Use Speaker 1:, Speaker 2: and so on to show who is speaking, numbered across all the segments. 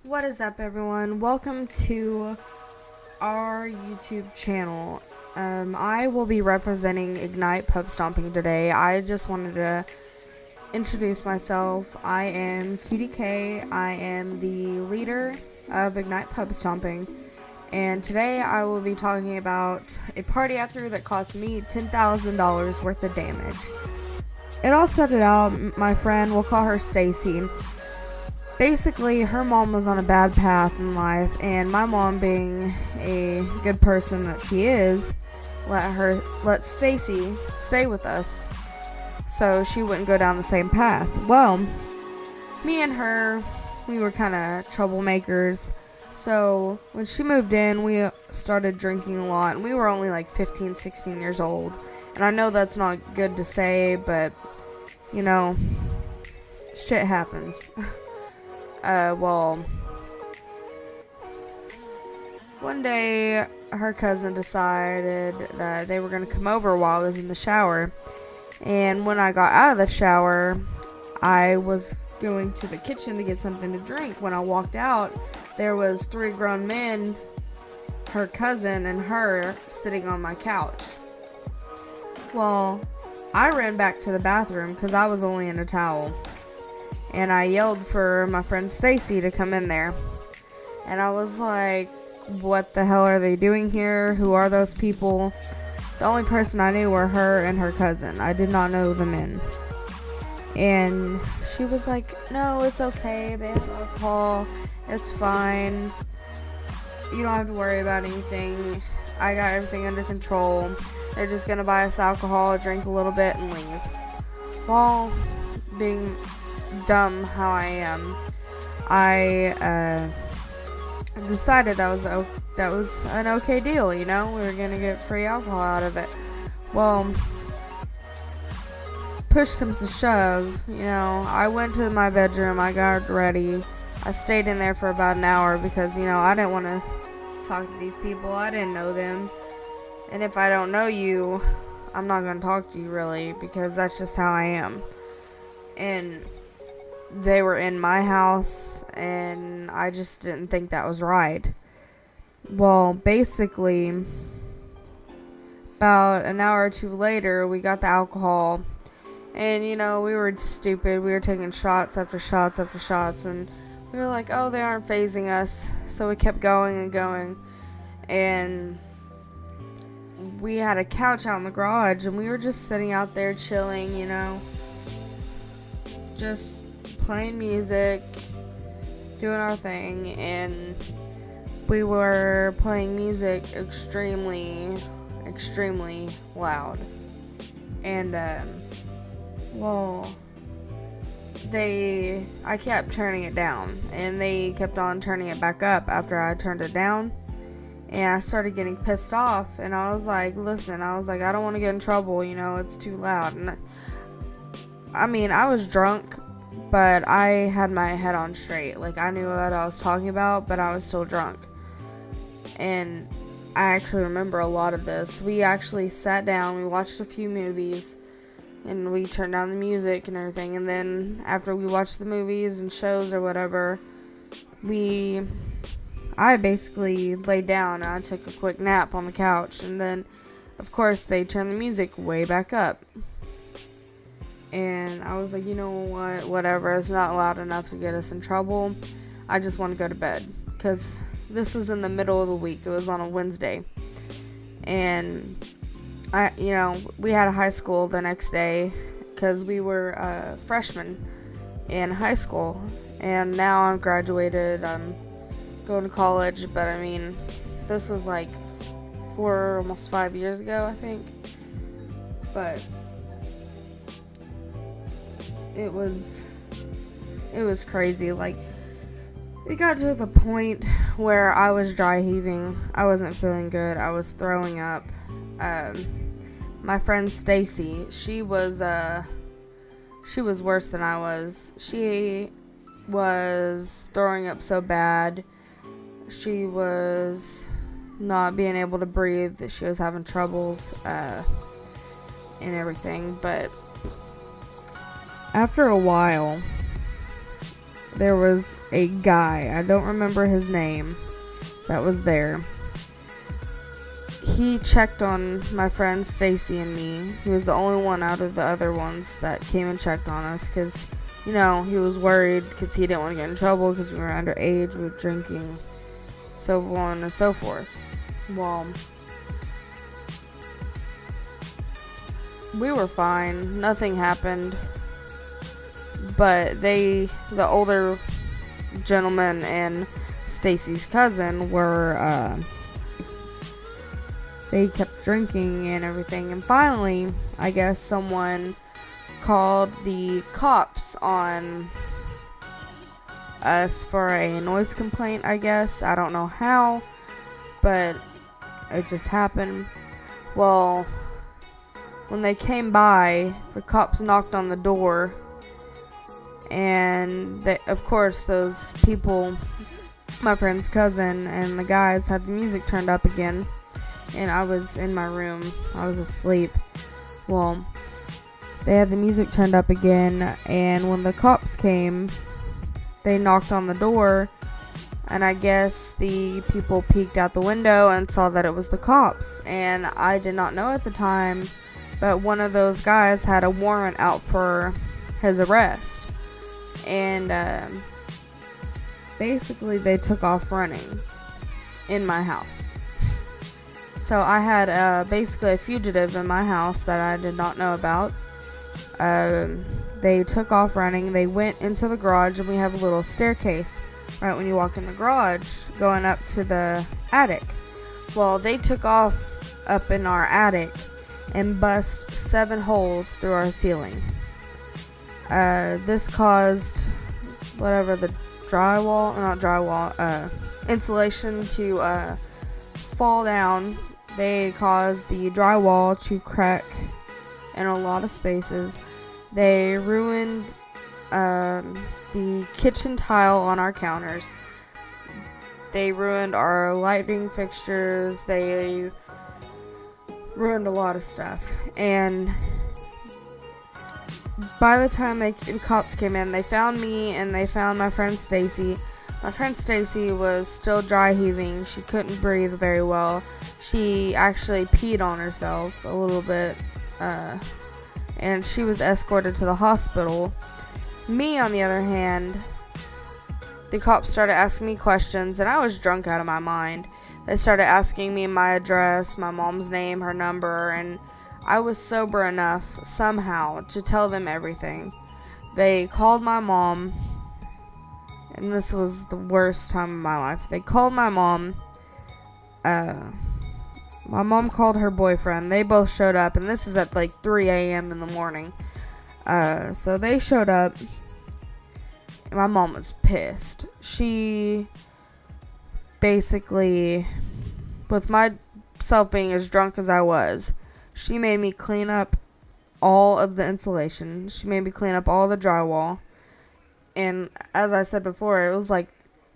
Speaker 1: What is up, everyone? Welcome to our YouTube channel. I will be representing Ignite Pub Stomping today. I just wanted to introduce myself. I am QDK. I am the leader of Ignite Pub Stomping. And today I will be talking about a party I threw that cost me $10,000 worth of damage. It all started out, my friend, we'll call her Stacy. Basically, her mom was on a bad path in life, and my mom, being a good person that she is, let Stacy stay with us so she wouldn't go down the same path. Well, me and her, we were kind of troublemakers. So when she moved in, we started drinking a lot, and we were only like 15, 16 years old. And I know that's not good to say, but you know, shit happens. Well, one day her cousin decided that they were going to come over while I was in the shower. And when I got out of the shower, I was going to the kitchen to get something to drink. When I walked out, there was 3 grown men, her cousin and her, sitting on my couch. Well, I ran back to the bathroom because I was only in a towel. And I yelled for my friend Stacy to come in there. And I was like, what the hell are they doing here? Who are those people? The only person I knew were her and her cousin. I did not know the men. And she was like, no, it's okay. They have alcohol. It's fine. You don't have to worry about anything. I got everything under control. They're just going to buy us alcohol, drink a little bit, and leave. Well, being dumb how I am, I decided that was an okay deal. You know, we were gonna get free alcohol out of it. Well, push comes to shove. You know, I went to my bedroom. I got ready. I stayed in there for about an hour because, you know, I didn't want to talk to these people. I didn't know them, and if I don't know you, I'm not gonna talk to you really, because that's just how I am. And they were in my house, and I just didn't think that was right. Well, basically, about an hour or two later, we got the alcohol, and, you know, we were stupid. We were taking shots after shots after shots, and we were like, oh, they aren't phasing us. So we kept going and going, and we had a couch out in the garage, and we were just sitting out there chilling, you know, just playing music, doing our thing. And we were playing music extremely loud. And well, I kept turning it down, and they kept on turning it back up after I turned it down. And I started getting pissed off, and I was like, listen, I don't want to get in trouble, you know, it's too loud. And I mean, I was drunk, but I had my head on straight. Like, I knew what I was talking about, but I was still drunk. And I actually remember a lot of this. We actually sat down, we watched a few movies, and we turned down the music and everything. And then after we watched the movies and shows or whatever, I basically laid down and I took a quick nap on the couch. And then, of course, they turned the music way back up. And I was like, you know what, whatever, it's not loud enough to get us in trouble. I just want to go to bed. Because this was in the middle of the week. It was on a Wednesday. And we had a high school the next day, because we were freshmen in high school. And now I'm graduated. I'm going to college. But I mean, this was like almost 5 years ago, I think. But it was crazy. Like, it got to the point where I was dry heaving. I wasn't feeling good. I was throwing up. My friend Stacy, she was worse than I was. She was throwing up so bad. She was not being able to breathe. She was having troubles and everything. But after a while, there was a guy, I don't remember his name, that was there. He checked on my friend Stacy and me. He was the only one out of the other ones that came and checked on us, because, you know, he was worried because he didn't want to get in trouble because we were underage, we were drinking, so on and so forth. Well, we were fine, nothing happened, but the older gentleman and Stacy's cousin were, they kept drinking and everything, and finally, I guess someone called the cops on us for a noise complaint, I guess. I don't know how, but it just happened. Well, when they came by, the cops knocked on the door, and they, of course, those people, my friend's cousin and the guys, had the music turned up again, and I was in my room, I was asleep. Well, they had the music turned up again, and when the cops came, they knocked on the door, and I guess the people peeked out the window and saw that it was the cops, and I did not know at the time, but one of those guys had a warrant out for his arrest, and basically they took off running in my house. So I had basically a fugitive in my house that I did not know about. They took off running. They went into the garage, and we have a little staircase right when you walk in the garage going up to the attic. Well, they took off up in our attic and bust 7 holes through our ceiling. This caused whatever the insulation to fall down. They caused the drywall to crack in a lot of spaces. They ruined the kitchen tile on our counters. They ruined our lighting fixtures. They ruined a lot of stuff. And by the time the cops came in, they found me and they found my friend Stacy. My friend Stacy was still dry heaving. She couldn't breathe very well. She actually peed on herself a little bit, and she was escorted to the hospital. Me, on the other hand, the cops started asking me questions, and I was drunk out of my mind. They started asking me my address, my mom's name, her number, and I was sober enough somehow to tell them everything. They called my mom, and this was the worst time of my life. They called my mom. My mom called her boyfriend. They both showed up, and this is at like 3 a.m. in the morning. So they showed up, and my mom was pissed. She basically, with myself being as drunk as I was, she made me clean up all of the insulation. She made me clean up all the drywall. And as I said before, it was like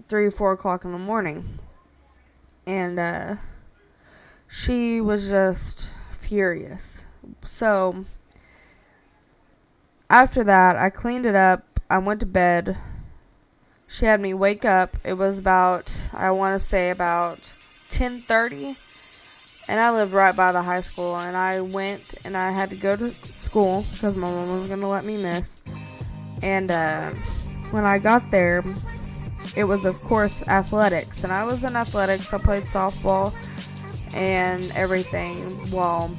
Speaker 1: 3 or 4 o'clock in the morning. And she was just furious. So after that, I cleaned it up. I went to bed. She had me wake up. It was about, I want to say about 10:30. And I lived right by the high school. And I went and I had to go to school because my mom was going to let me miss. And when I got there, it was, of course, athletics. And I was in athletics. I played softball and everything. Well,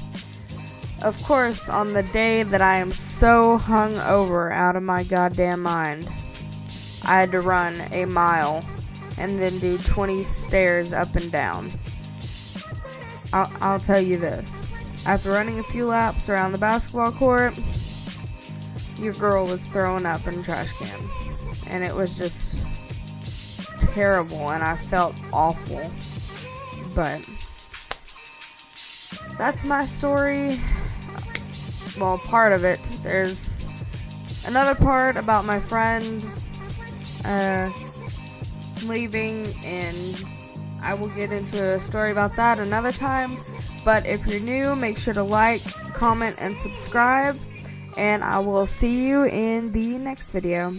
Speaker 1: of course, on the day that I am so hungover out of my goddamn mind, I had to run a mile and then do 20 stairs up and down. I'll tell you this. After running a few laps around the basketball court, your girl was throwing up in the trash can. And it was just terrible, and I felt awful. But that's my story. Well, part of it. There's another part about my friend leaving, and I will get into a story about that another time. But if you're new, make sure to like, comment, and subscribe. And I will see you in the next video.